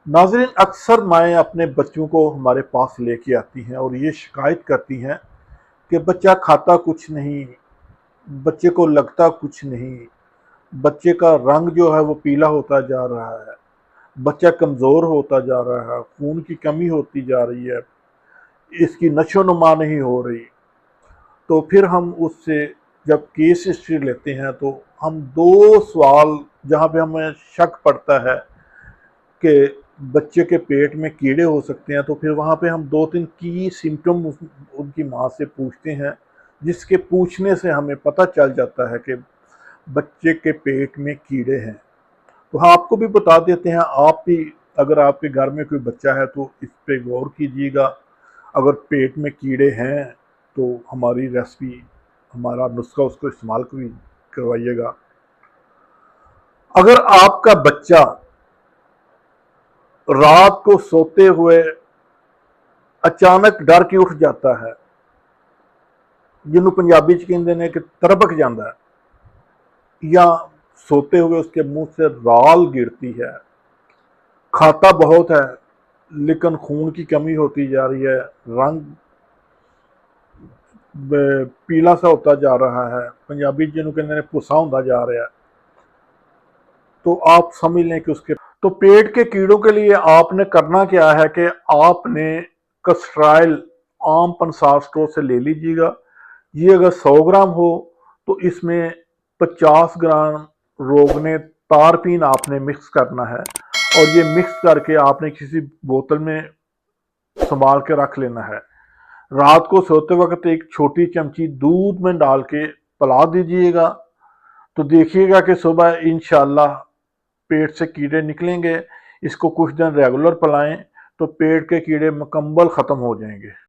नाज़रीन, अक्सर माएँ अपने बच्चों को हमारे पास लेके आती हैं और ये शिकायत करती हैं कि बच्चा खाता कुछ नहीं, बच्चे को लगता कुछ नहीं, बच्चे का रंग जो है वो पीला होता जा रहा है, बच्चा कमज़ोर होता जा रहा है, खून की कमी होती जा रही है, इसकी नशो-नुमा नहीं हो रही। तो फिर हम उससे जब केस हिस्ट्री लेते हैं तो हम दो सवाल जहाँ पे हमें शक पड़ता है कि बच्चे के पेट में कीड़े हो सकते हैं, तो फिर वहाँ पे हम दो तीन की सिम्टम उनकी माँ से पूछते हैं, जिसके पूछने से हमें पता चल जाता है कि बच्चे के पेट में कीड़े हैं। तो हाँ, आपको भी बता देते हैं, आप भी अगर आपके घर में कोई बच्चा है तो इस पे गौर कीजिएगा। अगर पेट में कीड़े हैं तो हमारी रेसिपी, हमारा नुस्खा उसको इस्तेमाल करवाइएगा। अगर आपका बच्चा रात को सोते हुए अचानक डर के उठ जाता है, जिन्हों पंजाबी च कहते हैं कि तरबक जाता है, या सोते हुए उसके मुंह से राल गिरती है, खाता बहुत है लेकिन खून की कमी होती जा रही है, रंग पीला सा होता जा रहा है, पंजाबी जिन्हों कहते हैं भुसा होता जा रहा है, तो आप समझ लें कि उसके तो पेट के कीड़ों के लिए आपने करना क्या है कि आपने कस्ट्राइल आम पंसार स्टोर से ले लीजिएगा। ये अगर 100 ग्राम हो तो इसमें 50 ग्राम रोगने तारपीन आपने मिक्स करना है, और ये मिक्स करके आपने किसी बोतल में संभाल के रख लेना है। रात को सोते वक्त एक छोटी चमची दूध में डाल के पिला दीजिएगा, तो देखिएगा कि सुबह इंशाल्लाह पेट से कीड़े निकलेंगे। इसको कुछ दिन रेगुलर पिलाएं तो पेट के कीड़े मुकम्मल ख़त्म हो जाएंगे।